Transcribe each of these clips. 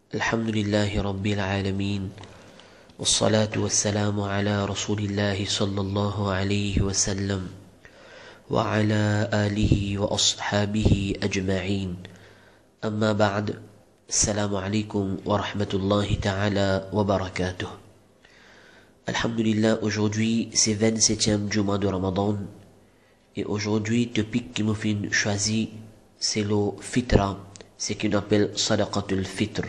الحمد لله رب العالمين والصلاة والسلام على رسول الله صلى الله عليه وسلم وعلى آله وأصحابه أجمعين أما بعد السلام عليكم ورحمة الله تعالى وبركاته. Alhamdulillah, aujourd'hui c'est 27e du mois de Ramadan et aujourd'hui le topic qui nous fait choisi c'est le fitra, c'est ce qu'on appelle sadaqatul fitr.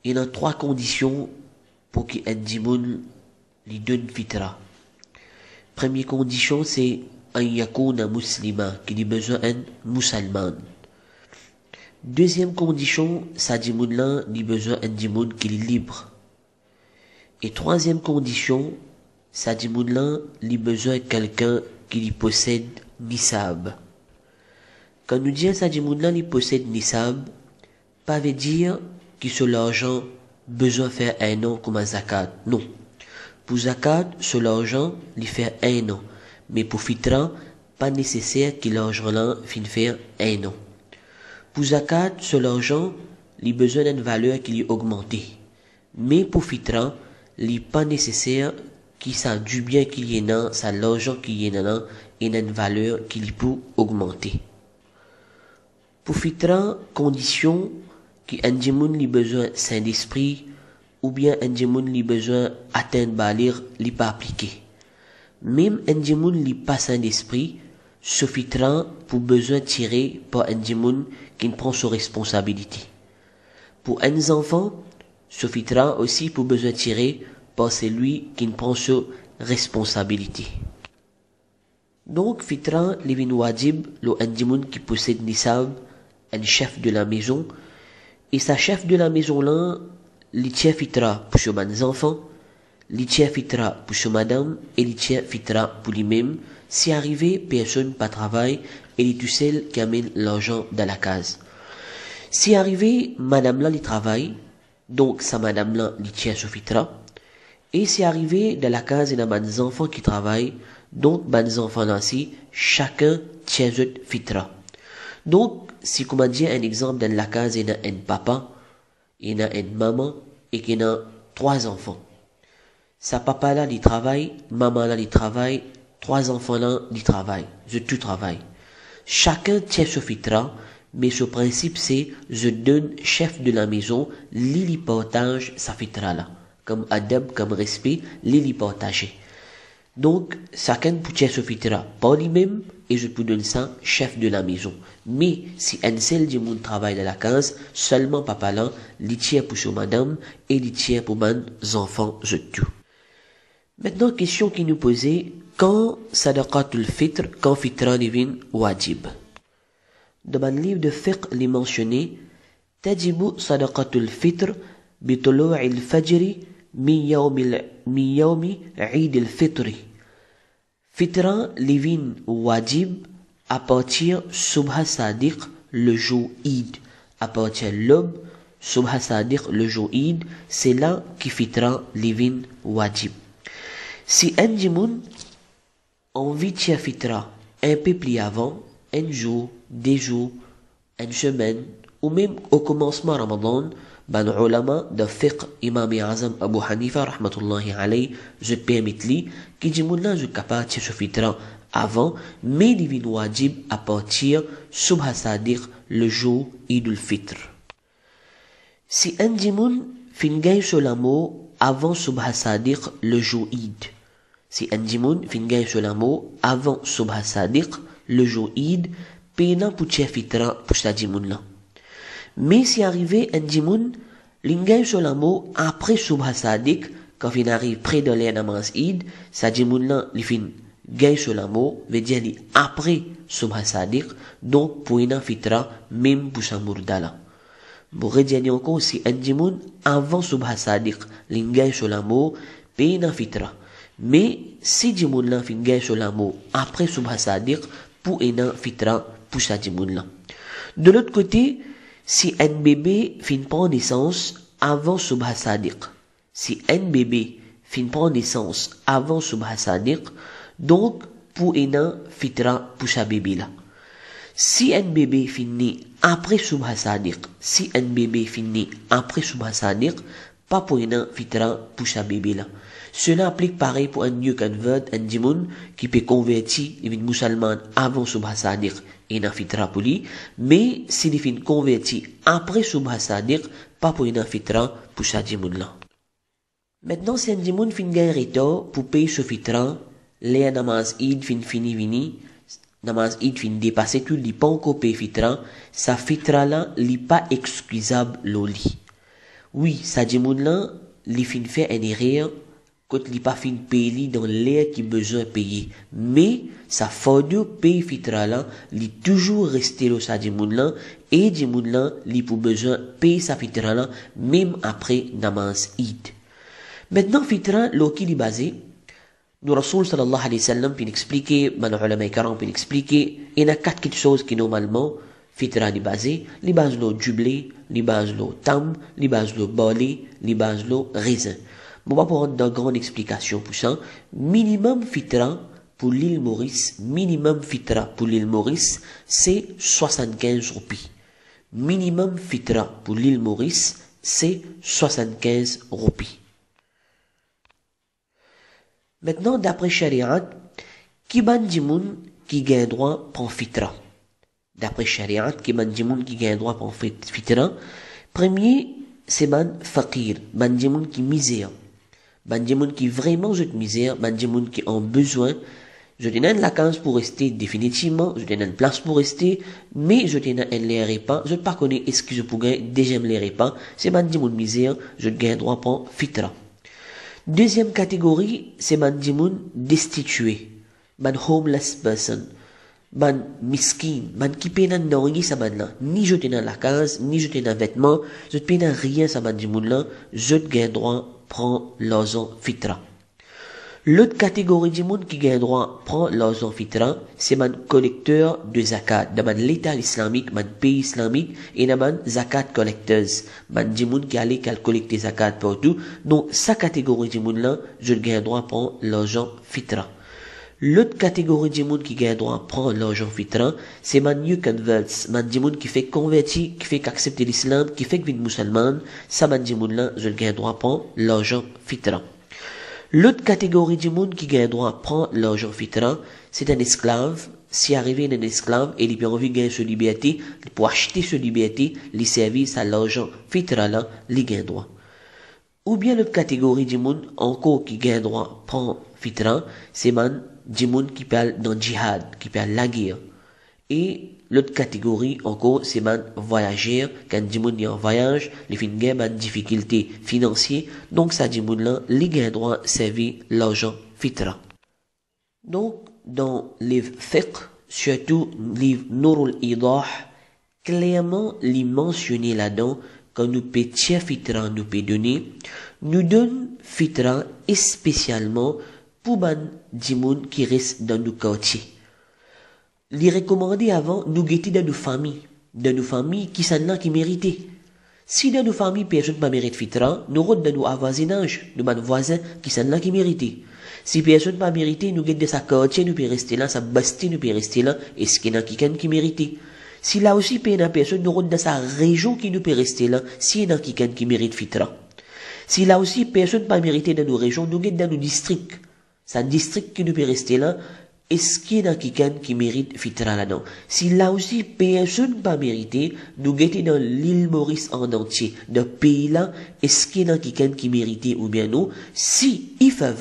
Il y a 3 conditions pour qu'un dimoun lui donne fitra. Première condition c'est un yakuna muslima, qu'il ait besoin d'un musulman. Deuxième condition, sa dimoun là, il a besoin d'un dimoun qui est libre. Et troisième condition, sa dimoun là, il a besoin de quelqu'un qui lui possède nisab. Quand nous disons sa dimoun là, il possède nisab, pas veut dire que ce l'argent besoin de faire un an comme un zakat. Non. Pour zakat, ce l'argent, il fait un an. Mais pour fitra, pas nécessaire que l'argent là finisse faire un an. Pour zakat, ce l'argent, il a besoin d'une valeur qui lui augmente. Mais pour fitra, il n'est pas nécessaire qu'il ça du bien qu'il y ait dans, ça l'argent qu'il y ait dans, et une valeur qui lui peut augmenter. Pour fitra, condition qu'un djimoun li besoin saint d'esprit ou bien un djimoun li besoin atteindre balir li pas appliqué. Même un djimoun li pas saint d'esprit suffira pour besoin tiré par un djimoun qui prend ses responsabilités. Pour un enfant, suffira aussi pour besoin tiré par celui qui prend ses responsabilités. Donc fitra li vin wajib lo un djimoun qui possède nisab, un chef de la maison. Et sa chef de la maison là, li tient fitra pour ses enfants, li tient fitra pour ses madame, et li tient fitra pour lui-même. Si arrivé, personne pas travail, et li tout seul qui amène l'argent dans la case. Si arrivé, madame là, li travaille, donc sa madame là, li tient son fitra. Et si arrivé, dans la case, il y a des enfants qui travaillent, donc des enfants là, si, chacun tient son fitra. Donc, si comme on dit un exemple dans la case, il y a un papa, il y a une maman, et qu'il y a 3 enfants. Sa papa là, il travaille, maman là, il travaille, 3 enfants là, ils travaillent. Je tout travaille. Chacun tient ce fitra, mais ce principe c'est, je donne chef de la maison, l'ili partage sa fitra là. Comme adab, comme respect, l'ili partager. Donc, chacun peut tirer ce fitra par lui-même, et je peux donner ça chef de la maison. Mais, si un seul du monde travaille dans la case, seulement papa là, il tient pour son madame, et il tient pour mes enfants, je tout. Maintenant, question qui nous posait, quand sadaqatul fitr, quand fitra devient wajib? Dans le livre de fiqh, il est mentionné, tajibu sadaqatul fitr, bitulu'il fajri, min yawmi Eid al-Fitri. Fitra livin wajib à partir Subha Sadiq le jour Eid. À partir l'aube, Subha Sadiq le jour Eid, c'est là qui fitra livin wajib. Si un djimoun envie de tirer fitra un peu plus avant, un jour, 2 jours, une semaine, ou même au commencement Ramadan, ban ulama de fiqh imam azam Abu Hanifa rahmatullahi alayhi je permets li qui djimoun là je capable de se fitra avant mais divin wajib à partir subha sadiq le jour Eid al-Fitr. Si un djimoun fin gagne sur l'amour avant subha sadiq le jour Eid, si un djimoun fin gagne sur l'amour avant subha sadiq le jour Eid, pena pour tirer fitra pour sa djimoun là. Mais si arrivé un djimoun, l'ingay sur l'amour après Subha Sadiq, quand il arrive près de l'air namaz Eid, sa djimoun là, il fin gagne sur l'amour, veut dire après Subha Sadiq, donc pour une fitra, même pour sa mourdala. Pour redire encore, si un djimoun avant Subha Sadiq, l'ingay sur l'amour, paye une fitra. Mais si djimoun là fin gagne sur l'amour après Subha Sadiq, pour une fitra, pour sa djimoun là. De l'autre côté, si un bébé fin prend naissance avant Subha Sadiq, si un bébé fin prend naissance avant Subha Sadiq, donc pour une fitra pour sa bébé là. Si un bébé finit après Subha Sadiq. Si un bébé finit après Subha Sadiq, pas pour une fitra pour sa bébé là. Cela applique pareil pour un new convert, un dimoun qui peut convertir une musulman avant Subha Sadiq et une fitra pour lui, mais s'il finit converti après Subha Sadiq, pas pour une fitra pour sa dimoun là. Maintenant, si un dimoun fin gain rito pour payer ce fitra, les namaz id fin fini vini, namaz id fin dépassé tout li pas encore paye fitra, sa fitra là, li pas excusable l'oli. Oui, sa dimoun là, li fin fait un erreur, quand li pas fin paye dans l'air qui besoin payer. Mais, sa faudio paye fitra là, li toujours resté là sa dimoun là, et dimoun là, li pour besoin payer sa fitra là, même après namaz id. Maintenant, fitra, l'oki li basé, nous Rasoul sallallahu alayhi wa sallam, puis expliquer, man ulama karam, puis expliquer, il y a quatre choses qui normalement, fitra li basé, li base lo jublé, li base lo tam, li base lo bolé, li base lo raisin. Bon, on va prendre une grande explication pour ça. Minimum fitra pour l'île Maurice, c'est 75 roupies. Minimum fitra pour l'île Maurice, c'est 75 roupies. Maintenant, d'après Shariat, qui ban dimoun qui gagne droit prend fitra. D'après Shariat, qui ban dimoun qui gagne droit prend fitra. Premier, c'est ban fakir, ban dimoun qui misère. Ban dimoun qui vraiment jette misère, ban dimoun qui en besoin. Je tenais la case pour rester définitivement, je tenais une place pour rester, mais je tenais un les pas, je ne pas connais est-ce que je pourrais déjà me les pas. C'est ban dimoun misère, je gagne droit prend fitra. Deuxième catégorie, c'est man dimoun destitué, man homeless person, man miskin, man qui peine nan rien sa man là, ni jeter dans la case, ni jeter dans vêtements, je te peine rien sa man dimoun là, je te gagne droit, prend l'argent fitra. L'autre catégorie du monde qui gagne droit prend l'argent fitra, c'est man collecteur de zakat, de man l'état islamique, man pays islamique, et de man zakat collecteurs, man du monde qui allait collecter zakat partout. Donc, sa catégorie du monde là, je gagne droit prend l'argent fitra. L'autre catégorie du monde qui gagne droit prend l'argent fitra, c'est man new converts, man du monde qui fait convertir, qui fait qu'accepter l'islam, qui fait que vit musulman, ça man du monde là, je gagne droit prend l'argent fitra. L'autre catégorie du monde qui gagne droit prend l'argent fitra, c'est un esclave. Si arrivé un esclave et il a envie de gagner sa liberté, pour acheter sa liberté, les services à l'argent fitra là, il gagne droit. Ou bien l'autre catégorie du monde encore qui gagne droit prend fitra, c'est man du monde qui parle dans djihad, qui parle la guerre. Et l'autre catégorie encore, c'est man voyageur, quand du monde y en voyage, les fin gagne man difficulté financière, donc ça du monde là, les gagne droit servir l'argent fitra. Donc, dans les fiqh, surtout les Nurul Idah, clairement, les mentionner là-dedans, quand nous peut tiers fitra nous peut donner, nous donne fitra spécialement pour ban du monde qui reste dans nos quartiers. Les recommander avant, nous guetter dans nos familles qui sont là qui méritaient. Si dans nos familles, personne ne mérite fitra, nous rentrons dans nos voisinages, nos voisins qui sont là qui méritaient. Si personne ne mérite, nous guetter de sa quartier, nous peut rester là, sa bastille, nous peut rester là, et ce qu'il y a qui mérite. Si là aussi, personne, nous rentrons dans sa région qui nous peut rester là, si il y a qui mérite fitra. Si là aussi, personne ne mérite dans nos régions, nous guetter dans nos districts. C'est un district qui nous peut rester là, est-ce qu'il y a quelqu'un qui mérite fitra là-dedans? Si là aussi, personne pas mérité, nous guetter dans l'île Maurice en entier, dans le pays là, est-ce qu'il y a quelqu'un qui mérite ou bien non? Si il fait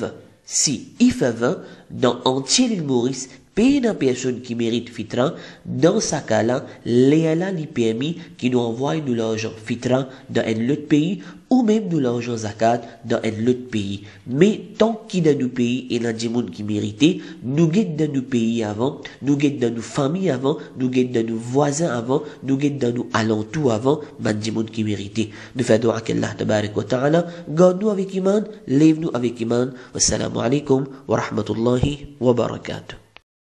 dans entier l'île Maurice, pays d'une personne qui mérite fitra, dans ce cas-là, l'éala li permis qui nous envoie nous l'argent fitra dans un autre pays, ou même nous l'argent zakat dans un autre pays. Mais tant qu'il dans nos pays et dans des monde qui méritent, nous guette dans nos pays avant, nous guette dans nos familles avant, nous guette dans nos voisins avant, nous guette dans nos alentours avant, man des monde qui méritent. Nous faisons doua qu'Allah tabarak wa ta'ala, garde-nous avec iman, lève-nous avec iman. Wassalamu alaikum wa rahmatullahi wa barakatuh.